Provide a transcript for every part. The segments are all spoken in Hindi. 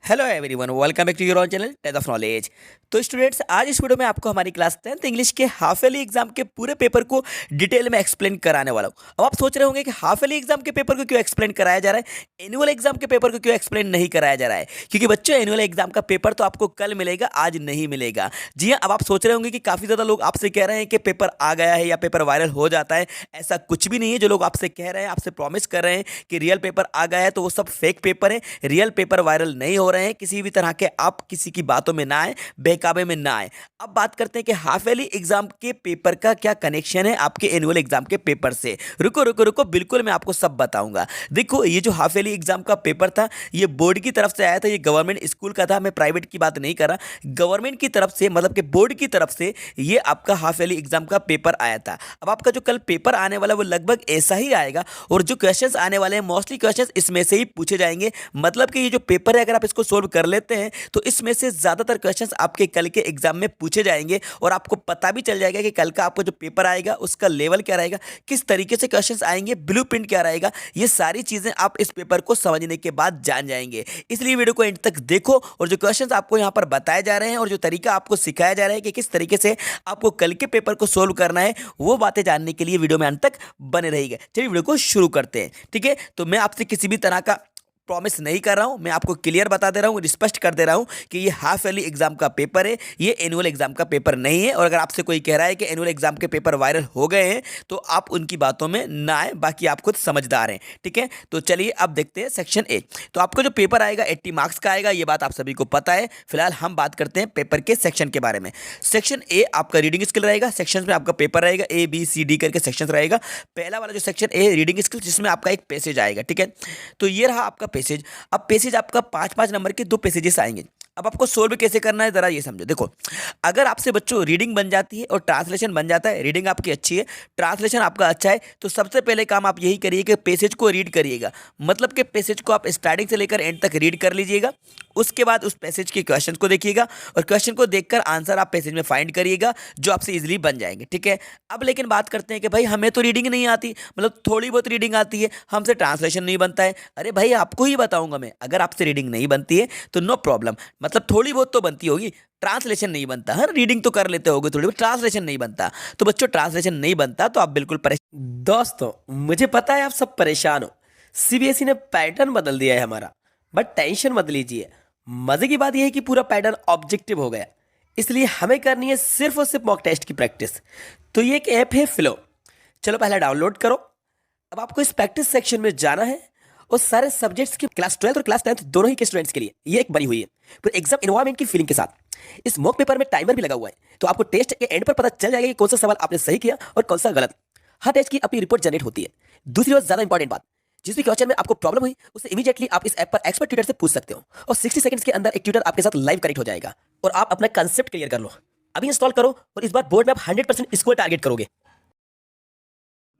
Hello everyone, welcome back to your own channel test of knowledge. तो स्टूडेंट्स, आज इस वीडियो में आपको हमारी क्लास 10th इंग्लिश के हाफ ईयरली एग्जाम के पूरे पेपर को डिटेल में एक्सप्लेन कराने वाला हूं। अब आप सोच रहे होंगे कि हाफ ईयरली एग्जाम के पेपर को क्यों एक्सप्लेन कराया जा रहा है, एनुअल एग्जाम के पेपर को क्यों एक्सप्लेन नहीं कराया जा रहा है। क्योंकि बच्चों, एनुअल एग्जाम का पेपर तो आपको कल मिलेगा, आज नहीं मिलेगा। जी हाँ, अब आप सोच रहे होंगे कि काफ़ी ज़्यादा लोग आपसे कह रहे हैं कि पेपर आ गया है या पेपर वायरल हो जाता है। ऐसा कुछ भी नहीं है। जो लोग आपसे कह रहे हैं, आपसे प्रॉमिस कर रहे हैं कि रियल पेपर आ गया है, तो वो सब फेक पेपर है। रियल पेपर वायरल नहीं हो रहे हैं। किसी भी तरह के आप किसी की बातों में ना आए, बहकावे में ना आए। अब बात करते हैं कि हाफ ईयरली एग्जाम के पेपर का क्या कनेक्शन है आपके एनुअल एग्जाम के पेपर से। रुको रुको रुको, बिल्कुल मैं आपको सब बताऊंगा। देखो, ये जो हाफ ईयरली एग्जाम का पेपर था, ये बोर्ड की तरफ से आया था। ये गवर्नमेंट स्कूल का था, मैं प्राइवेट की बात नहीं कर रहा। गवर्नमेंट की तरफ से, मतलब कि बोर्ड की तरफ से ये आपका हाफ ईयरली एग्जाम का पेपर आया था। अब आपका जो कल पेपर आने वाला वो लगभग ऐसा ही आएगा, और जो क्वेश्चंस आने वाले हैं मोस्टली क्वेश्चंस इसमें से ही पूछे जाएंगे। मतलब कि ये जो पेपर है, अगर आप इसको सोल्व कर लेते हैं तो इसमें से ज्यादातर क्वेश्चंस आपके कल के एग्जाम में पूछे जाएंगे, और आपको पता भी चल जाएगा कि कल का आपका जो पेपर आएगा उसका लेवल क्या रहेगा, किस तरीके से क्वेश्चंस आएंगे, ब्लूप्रिंट क्या रहेगा। ये सारी चीजें आप इस पेपर को समझने के बाद जान जाएंगे। इसलिए वीडियो को एंड तक देखो, और जो क्वेश्चंस आपको यहाँ पर बताए जा रहे हैं और जो तरीका आपको सिखाया जा रहा है कि किस तरीके से आपको कल के पेपर को सोल्व करना है, वो बातें जानने के लिए वीडियो में अंत तक बने रहिएगा। चलिए वीडियो को शुरू करते हैं। ठीक है, तो मैं आपसे किसी भी तरह का प्रॉमिस नहीं कर रहा हूं, मैं आपको क्लियर बता दे रहा हूं, स्पष्ट कर दे रहा हूं कि ये हाफ ईयरली एग्जाम का पेपर है, ये एनुअल एग्जाम का पेपर नहीं है। और अगर आपसे कोई कह रहा है कि एनुअल एग्जाम के पेपर वायरल हो गए हैं, तो आप उनकी बातों में ना आए, बाकी आप खुद समझदार हैं। ठीक है, तो चलिए अब देखते हैं सेक्शन ए। तो आपको जो पेपर आएगा 80 मार्क्स का आएगा, ये बात आप सभी को पता है। फिलहाल हम बात करते हैं पेपर के सेक्शन के बारे में। सेक्शन ए आपका रीडिंग स्किल रहेगा। सेक्शन में आपका पेपर रहेगा, ए बी सी डी करके सेक्शन रहेगा। पहला वाला जो सेक्शन ए रीडिंग स्किल, जिसमें आपका एक पैसेज आएगा। ठीक है, तो ये रहा आपका पैसेज। अब पैसेज आपका 5-5 नंबर के 2 पैसेजेस आएंगे। अब आपको सोल्व कैसे करना है, जरा ये समझो। देखो, अगर आपसे बच्चों रीडिंग बन जाती है और ट्रांसलेशन बन जाता है, रीडिंग आपकी अच्छी है, ट्रांसलेशन आपका अच्छा है, तो सबसे पहले काम आप यही करिए कि पैसेज को रीड करिएगा। मतलब कि पैसेज को आप स्टार्टिंग से लेकर एंड तक रीड कर लीजिएगा। उसके बाद उस पैसेज के क्वेश्चन को देखिएगा, और क्वेश्चन को देखकर आंसर आप पैसेज में फाइंड करिएगा, जो आपसे इजीली बन जाएंगे। ठीक है, अब लेकिन बात करते हैं कि भाई हमें तो रीडिंग नहीं आती, मतलब थोड़ी बहुत रीडिंग आती है, हमसे ट्रांसलेशन नहीं बनता है। अरे भाई, आपको ही बताऊंगा मैं, अगर आपसे रीडिंग नहीं बनती है तो नो प्रॉब्लम, मतलब थोड़ी बहुत तो बनती होगी, ट्रांसलेशन नहीं बनता। हर रीडिंग तो कर लेते होगे थोड़ी बहुत, ट्रांसलेशन नहीं बनता। तो बच्चों, ट्रांसलेशन नहीं बनता तो आप बिल्कुल परेशान। दोस्तों, मुझे पता है आप सब परेशान हो। सीबीएसई ने पैटर्न बदल दिया है हमारा, बट टेंशन मत लीजिए। मजे की बात यह है कि पूरा पैटर्न ऑब्जेक्टिव हो गया, इसलिए हमें करनी है सिर्फ और सिर्फ मॉक टेस्ट की प्रैक्टिस। तो ये एक ऐप है फ्लो। चलो पहले डाउनलोड करो। अब आपको इस प्रैक्टिस सेक्शन में जाना है, और सारे सब्जेक्ट्स की क्लास 12 और क्लास 10 दोनों ही के स्टूडेंट्स के लिए ये एक बनी हुई है, पूरे एग्जाम इन्वायरमेंट की फीलिंग के साथ। इस मॉक पेपर में टाइमर भी लगा हुआ है, तो आपको टेस्ट के एंड पर पता चल जाएगा कि कौन सा सवाल आपने सही किया और कौन सा गलत। हर टेस्ट की अपनी रिपोर्ट जनरेट होती है। दूसरी और ज्यादा इंपॉर्टेंट बात, जिस भी क्वेश्चन में आपको प्रॉब्लम हुई, उसे इमीडिएटली आप इस ऐप पर एक्सपर्ट ट्यूटर से पूछ सकते हो, और 60 सेकंड्स के अंदर एक ट्यूटर आपके साथ लाइव कनेक्ट हो जाएगा, और आप अपना कंसेप्ट क्लियर कर लो। अभी इंस्टॉल करो, और इस बार बोर्ड में आप 100% स्कोर टारगेट करोगे।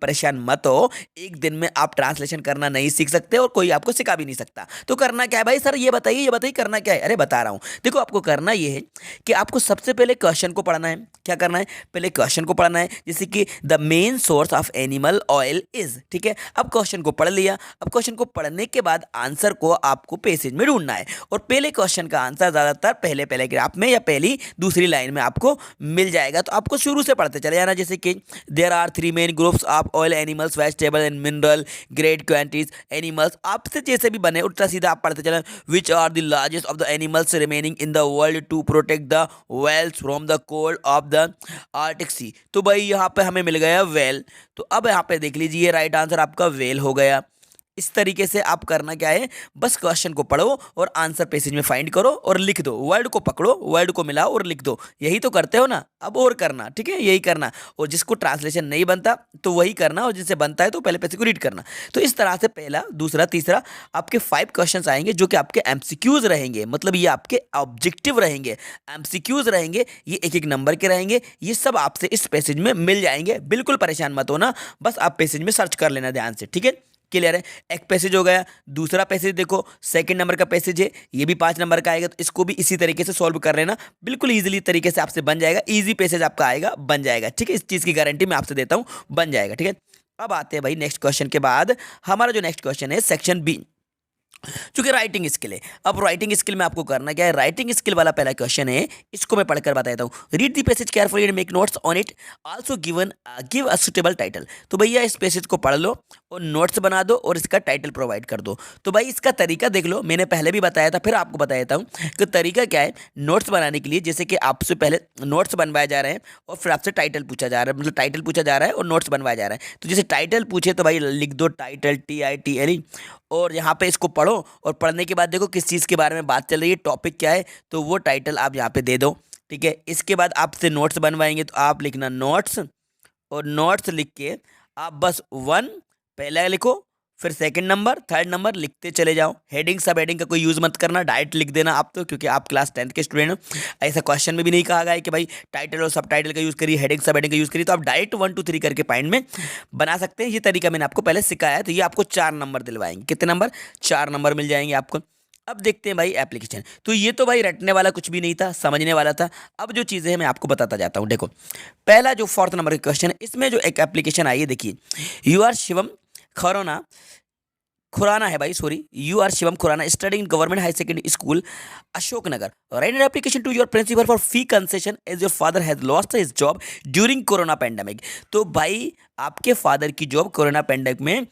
परेशान मत हो, एक दिन में आप ट्रांसलेशन करना नहीं सीख सकते, और कोई आपको सिखा भी नहीं सकता। तो करना क्या है भाई, सर ये बताइए करना क्या है। अरे बता रहा हूं, देखो आपको करना ये है कि आपको सबसे पहले क्वेश्चन को पढ़ना है। क्या करना है, पहले क्वेश्चन को पढ़ना है, जैसे कि the main source of animal oil is. ठीक है, अब क्वेश्चन को पढ़ लिया। अब क्वेश्चन को पढ़ने के बाद आंसर को आपको पेसेज में ढूंढना है, और पहले क्वेश्चन का आंसर ज्यादातर पहले पहले ग्राफ में या पहली दूसरी लाइन में आपको मिल जाएगा। तो आपको शुरू से पढ़ते चले जाना, जैसे कि there are 3 main groups of oil animals, vegetable and mineral, great quantities animals. आपसे जैसे भी बने उल्टा सीधा आप पढ़ते चले। Which are the largest of the animals remaining in the world to protect the whales from the cold of the Arctic sea. तो भाई यहाँ पे हमें मिल गया वेल। तो अब यहाँ पे देख लीजिए, राइट आंसर आपका वेल हो गया। इस तरीके से आप करना क्या है, बस क्वेश्चन को पढ़ो और आंसर पैसेज में फाइंड करो और लिख दो। वर्ड को पकड़ो, वर्ड को मिलाओ और लिख दो। यही तो करते हो ना, अब और करना। ठीक है, यही करना। और जिसको ट्रांसलेशन नहीं बनता तो वही करना, और जिससे बनता है तो पहले पैसेज को रीड करना। तो इस तरह से पहला, दूसरा, तीसरा आपके 5 क्वेश्चंस आएंगे, जो कि आपके एमसीक्यूज रहेंगे। मतलब ये आपके ऑब्जेक्टिव रहेंगे, एमसीक्यूज रहेंगे, ये एक एक नंबर के रहेंगे। ये सब आपसे इस पैसेज में मिल जाएंगे। बिल्कुल परेशान मत होना, बस आप पैसेज में सर्च कर लेना ध्यान से। ठीक है, क्लियर है। एक पैसेज हो गया। दूसरा पैसेज देखो, सेकंड नंबर का पैसेज है, ये भी 5 नंबर का आएगा, तो इसको भी इसी तरीके से सॉल्व कर लेना। बिल्कुल इजीली तरीके से आपसे बन जाएगा। इजी पैसेज आपका आएगा, बन जाएगा। ठीक है, इस चीज़ की गारंटी मैं आपसे देता हूँ, बन जाएगा। ठीक है, अब आते हैं भाई नेक्स्ट क्वेश्चन के बाद। हमारा जो नेक्स्ट क्वेश्चन है सेक्शन बी। क्योंकि राइटिंग स्किल है। अब राइटिंग स्किल में आपको करना क्या है, राइटिंग स्किल वाला पहला क्वेश्चन है, इसको मैं पढ़कर बता देता हूँ। Read the passage carefully and make notes on it, also give a suitable title. तो भैया इस पैसेज को पढ़ लो और नोट्स बना दो और इसका टाइटल प्रोवाइड कर दो। तो भाई इसका तरीका देख लो, मैंने पहले भी बताया था, फिर आपको बता देता हूँ कि तरीका क्या है नोट्स बनाने के लिए। जैसे कि आपसे पहले नोट्स बनवाए जा रहे हैं और फिर आपसे टाइटल पूछा जा रहा है, मतलब टाइटल पूछा जा रहा है और नोट्स बनवाया जा रहा है। तो जैसे टाइटल पूछे तो भाई लिख दो टाइटल, TITLE, और यहाँ पे इसको पढ़ो और पढ़ने के बाद देखो किस चीज़ के बारे में बात चल रही है, टॉपिक क्या है, तो वो टाइटल आप यहाँ पे दे दो। ठीक है, इसके बाद आपसे नोट्स बनवाएंगे तो आप लिखना नोट्स, और नोट्स लिख के आप बस 1 पहला लिखो, फिर सेकंड नंबर, थर्ड नंबर लिखते चले जाओ। हेडिंग सब हेडिंग का कोई यूज़ मत करना, डायरेक्ट लिख देना आप तो, क्योंकि आप क्लास 10th के स्टूडेंट हो। ऐसा क्वेश्चन में भी नहीं कहा गया है कि भाई टाइटल और सब टाइटल का यूज़ करिए, हेडिंग सब हेडिंग का यूज़ करिए। तो आप डायरेक्ट 1 2 3 करके पॉइंट में बना सकते हैं। ये तरीका मैंने आपको पहले सिखाया है, तो ये आपको 4 नंबर दिलवाएंगे। कितने नंबर? 4 नंबर मिल जाएंगे आपको। अब देखते हैं भाई एप्लीकेशन। तो ये तो भाई रटने वाला कुछ भी नहीं था, समझने वाला था। अब जो चीज़ें हैं मैं आपको बताता जाता हूँ। देखो पहला जो 4th नंबर का क्वेश्चन है, इसमें जो एक एप्लीकेशन आई है, देखिए, यू आर शिवम खरोना खुराना है भाई, sorry, you are Shivam Khurana study in government high secondary school Ashoknagar, write an application to your principal for fee concession as your father has lost his job during corona pandemic. तो भाई आपके फादर की जॉब कोरोना पेंडेमिक में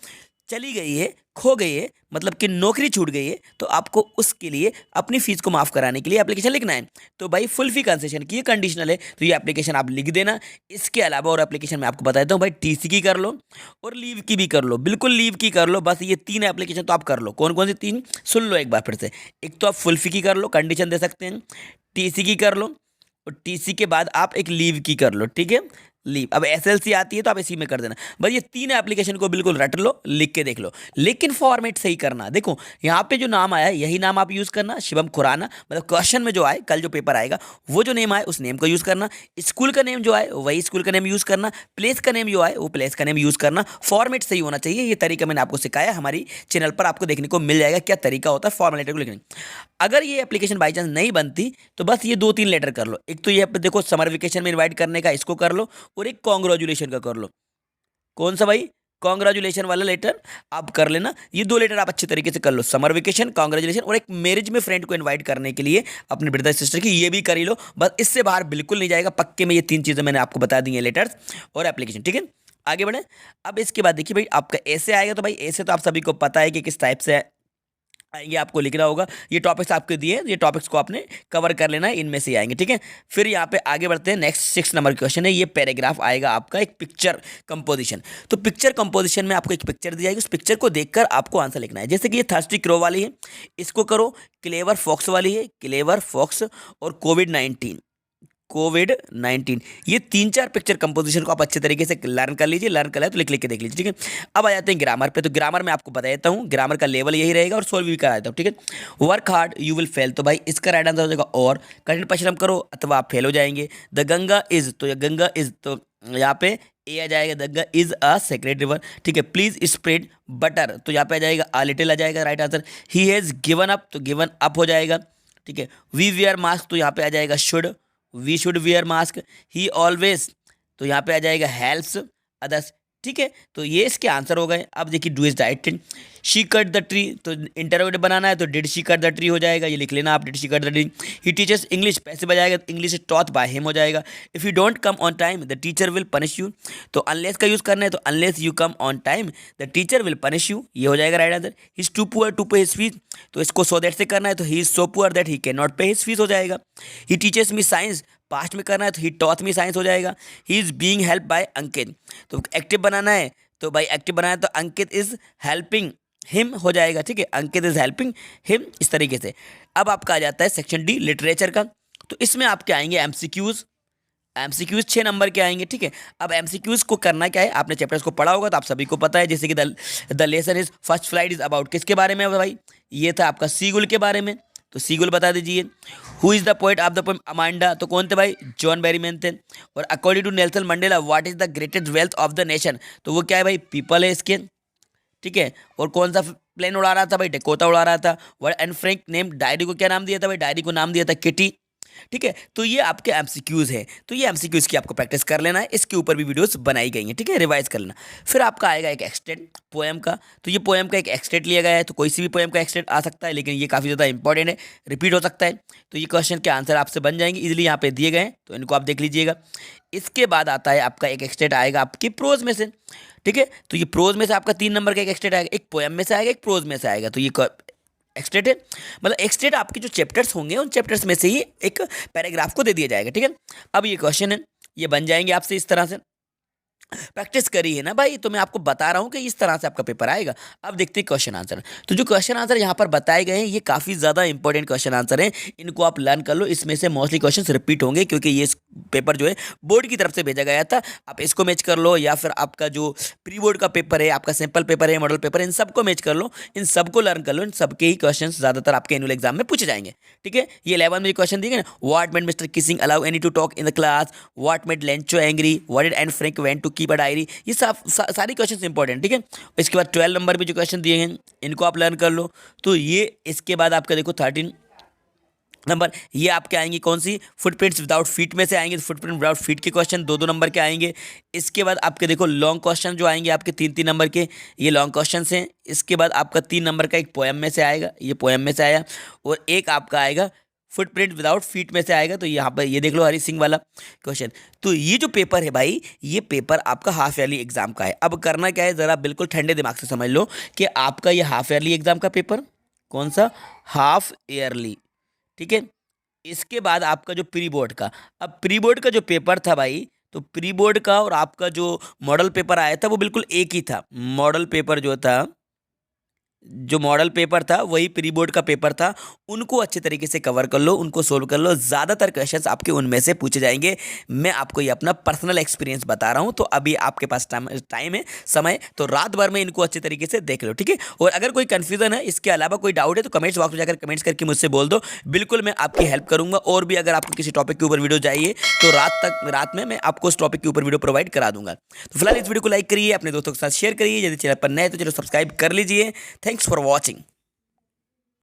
चली गई है, खो गई है, मतलब कि नौकरी छूट गई है, तो आपको उसके लिए अपनी फीस को माफ़ कराने के लिए एप्लीकेशन लिखना है। तो भाई फुल फी कंसेशन की ये कंडीशनल है, तो ये एप्लीकेशन आप लिख देना। इसके अलावा और एप्लीकेशन मैं आपको बता देता हूँ भाई, TC की कर लो और लीव की भी कर लो, बिल्कुल लीव की कर लो। बस ये 3 एप्लीकेशन तो आप कर लो। कौन कौन सी 3? सुन लो एक बार फिर से। एक तो आप फुल फी की कर लो, कंडीशन दे सकते हैं, TC की कर लो, और TC के बाद आप एक लीव की कर लो। ठीक है, लीव। अब SLC आती है तो आप इसी में कर देना। बस ये 3 एप्लीकेशन को बिल्कुल रट लो, लिख के देख लो, लेकिन फॉर्मेट सही करना। देखो यहाँ पे जो नाम आया है यही नाम आप यूज़ करना, शिवम खुराना, मतलब क्वेश्चन में जो आए, कल जो पेपर आएगा वो जो नेम आए उस नेम को यूज़ करना। स्कूल का नेम जो आए वही स्कूल का नेम यूज़ करना। प्लेस का नेम जो आए वो प्लेस का नेम यूज़ करना। फॉर्मेट सही होना चाहिए। ये तरीका मैंने आपको सिखाया, हमारी चैनल पर आपको देखने को मिल जाएगा क्या तरीका होता है फॉर्मेट को लिखने। अगर ये एप्लीकेशन बाई चांस नहीं बनती तो बस ये 2-3 लेटर कर लो। एक तो ये देखो समर वेकेशन में इन्वाइट करने का, इसको कर लो, और एक कॉन्ग्रेचुलेशन का कर लो। कौन सा भाई? कॉन्ग्रेचुलेशन वाला लेटर आप कर लेना। ये 2 लेटर आप अच्छे तरीके से कर लो, समर वेकेशन, कॉन्ग्रेचुलेशन, और एक मैरिज में फ्रेंड को इनवाइट करने के लिए अपने ब्रदर सिस्टर की, ये भी कर ही लो। बस इससे बाहर बिल्कुल नहीं जाएगा पक्के में। ये 3 चीज़ें मैंने आपको बता दी हैं, लेटर्स और एप्लीकेशन। ठीक है, आगे बढ़े। अब इसके बाद देखिए भाई, आपका ऐसे आएगा, तो भाई ऐसे तो आप सभी को पता है कि किस टाइप से आएंगे, आपको लिखना होगा। ये टॉपिक्स आपके दिए, ये टॉपिक्स को आपने कवर कर लेना है, इनमें से ही आएंगे। ठीक है, फिर यहाँ पे आगे बढ़ते हैं। नेक्स्ट 6 नंबर क्वेश्चन है, ये पैराग्राफ आएगा आपका एक पिक्चर कंपोजिशन। तो पिक्चर कंपोजिशन में आपको एक पिक्चर दी जाएगी, उस पिक्चर को देखकर आपको आंसर लिखना है। जैसे कि ये थर्स्टी क्रो वाली है, इसको करो। क्लेवर फॉक्स वाली है, क्लेवर फॉक्स, और कोविड-19, ये 3-4 पिक्चर कंपोजिशन को आप अच्छे तरीके से लर्न कर लीजिए। लर्न कर लिया तो लिख लिख के देख लीजिए। ठीक है, अब आ जाते हैं ग्रामर पे। तो ग्रामर में आपको बता देता हूँ, ग्रामर का लेवल यही रहेगा और सोल्व भी करा देता हूँ। ठीक है, work hard you will fail, तो भाई इसका राइट आंसर हो जाएगा और। कठिन परिश्रम करो अथवा आप फेल हो जाएंगे। द गंगा इज, तो ये गंगा इज, तो यहाँ पे ए आ जाएगा, Ganga is a sacred river. ठीक है, प्लीज स्प्रेड बटर, तो यहाँ पे आ जाएगा अ लिटिल, आ जाएगा right answer. He has given up, तो गिवन अप हो जाएगा। ठीक है, वी वेयर मास्क, तो यहाँ पे आ जाएगा should, we should wear mask. He always, तो यहाँ पे आ जाएगा हेल्प्स अदर्स। ठीक है, तो ये इसके आंसर हो गए। अब देखिए, do is right. She cut the tree, तो इंटरोगेटिव बनाना है, तो did she cut the tree हो जाएगा, ये लिख लेना आप, did she cut the tree. He teachers English, पैसे बजाएगा, इंग्लिश टॉट बाय हिम हो जाएगा। If you don't come on time the teacher will punish you, तो अनलेस का यूज़ करना है, तो unless you come on time the teacher will punish you, ये हो जाएगा right answer. He is too poor to pay his fees, तो इसको सो दैट से करना है, तो he is so poor that he can not pay his fees हो जाएगा। He teachers me science, past में करना है, तो ही टॉट मी साइंस हो जाएगा। He is being help by Ankit, तो एक्टिव बनाना है, तो भाई एक्टिव बनाना है, तो अंकित इज हेल्पिंग हिम हो जाएगा। ठीक है, अंकित इज हेल्पिंग हिम, इस तरीके से। अब आपका आ जाता है सेक्शन डी लिटरेचर का, तो इसमें आपके आएंगे एमसीक्यूज। 6 नंबर के आएंगे। ठीक है, अब एमसीक्यूज को करना क्या है, आपने चैप्टर्स को पढ़ा होगा तो आप सभी को पता है। जैसे कि the lesson is first flight is about, किसके बारे में है भाई? ये था आपका सीगुल के बारे में, तो सीगुल बता दीजिए। Who is the poet of the poem Amanda, तो कौन थे भाई? जॉन बेरीमैन थे। और according to Nelson Mandela what is the greatest wealth of the nation, तो वो क्या है भाई? पीपल है इसके। ठीक है, और कौन सा प्लेन उड़ा रहा था भाई? डेकोटा उड़ा रहा था। एंड फ्रैंक नेम डायरी को क्या नाम दिया था भाई? डायरी को नाम दिया था किटी। ठीक है, तो ये आपके एमसीक्यूज है, तो ये एमसीक्यूज की आपको प्रैक्टिस कर लेना है, इसके ऊपर भी वीडियोस बनाई गई हैं, ठीक है, रिवाइज कर लेना। फिर आपका आएगा एक एक्सटेंट पोएम का, तो ये पोएम का एक एक्सटेंट लिया गया है, तो कोई सी भी पोएम का एक्सटेंट आ सकता है, लेकिन ये काफ़ी ज़्यादा इंपॉर्टेंट है, रिपीट हो सकता है, तो ये क्वेश्चन के आंसर आपसे बन जाएंगे इजीली, यहाँ पे दिए गए हैं, तो इनको आप देख लीजिएगा। इसके बाद आता है आपका एक एक्सटेंट आएगा आपकी प्रोज में से, ठीक है, तो ये प्रोज में से आपका 3 नंबर का एक एक्सटेंट आएगा, एक पोएम में से आएगा, एक प्रोज में से आएगा, तो ये एक्सटेंट है, मतलब एक्सटेंट आपके जो चैप्टर्स होंगे उन चैप्टर्स में से ही एक पैराग्राफ को दे दिया जाएगा, ठीक है। अब ये क्वेश्चन है, ये बन जाएंगे आपसे इस तरह से, प्रैक्टिस करी है ना भाई, तो मैं आपको बता रहा हूँ कि इस तरह से आपका पेपर आएगा। अब देखते हैं क्वेश्चन आंसर। तो जो क्वेश्चन आंसर यहाँ पर बताए गए हैं ये काफ़ी ज़्यादा इंपॉर्टेंट क्वेश्चन आंसर हैं, इनको आप लर्न कर लो, इसमें से मोस्टली क्वेश्चन रिपीट होंगे, क्योंकि ये पेपर जो है बोर्ड की तरफ से भेजा गया था। आप इसको मैच कर लो, या फिर आपका जो प्री बोर्ड का पेपर है, आपका सिंपल पेपर है, मॉडल पेपर है, इन सबको मैच कर लो, इन सबको लर्न कर लो, इन सबके ही क्वेश्चन ज़्यादातर आपके एनुअल एग्जाम में पूछे जाएंगे, ठीक है। ये 11 में क्वेश्चन दिए गए ना, what made mister Keesing allow Anne to talk in the class, what made Lencho angry, what did Anne Frank went to keep a diary, ये सारी क्वेश्चन इंपॉर्टेंट, ठीक है। इसके बाद 12 नंबर पे जो क्वेश्चन दिए हैं इनको आप लर्न कर लो। तो ये इसके बाद आपका देखो 13 नंबर, ये आपके आएंगे कौन सी, फुटप्रिंट्स विदाउट फीट में से आएंगे, फुटप्रिंट विदाउट फीट के क्वेश्चन 2-2 नंबर के आएंगे। इसके बाद आपके देखो लॉन्ग क्वेश्चन जो आएंगे आपके 3-3 नंबर के, ये लॉन्ग क्वेश्चन हैं। इसके बाद आपका 3 नंबर का एक पोएम में से आएगा, ये पोएम में से आया, और एक आपका आएगा फुटप्रिंट विदाउट फीट में से आएगा, तो यहाँ पर ये देख लो हरी सिंह वाला क्वेश्चन। तो ये जो पेपर है भाई, ये पेपर आपका हाफ ईयरली एग्जाम का है। अब करना क्या है, ज़रा बिल्कुल ठंडे दिमाग से समझ लो कि आपका ये हाफ ईयरली एग्जाम का पेपर, कौन सा, हाफ ईयरली, ठीक है। इसके बाद आपका जो प्री बोर्ड का, अब प्री बोर्ड का जो पेपर था भाई, तो प्री बोर्ड का और आपका जो मॉडल पेपर आया था वो बिल्कुल एक ही था। मॉडल पेपर जो था, जो मॉडल पेपर था वही प्री बोर्ड का पेपर था, उनको अच्छे तरीके से कवर कर लो, उनको सोल्व कर लो, ज़्यादातर क्वेश्चंस आपके उनमें से पूछे जाएंगे। मैं आपको ये अपना पर्सनल एक्सपीरियंस बता रहा हूँ, तो अभी आपके पास टाइम है, समय, तो रात भर में इनको अच्छे तरीके से देख लो, ठीक है। और अगर कोई कन्फ्यूजन है, इसके अलावा कोई डाउट है, तो कमेंट्स बॉक्स में जाकर कमेंट्स करके मुझसे बोल दो, बिल्कुल मैं आपकी हेल्प करूँगा। और भी अगर आपको किसी टॉपिक के ऊपर वीडियो चाहिए तो रात में मैं आपको उस टॉपिक के ऊपर वीडियो प्रोवाइड करा दूंगा। तो फिलहाल इस वीडियो को लाइक करिए, अपने दोस्तों के साथ शेयर करिए, यदि चैनल पर नए तो चलो सब्सक्राइब कर लीजिए। Thanks for watching.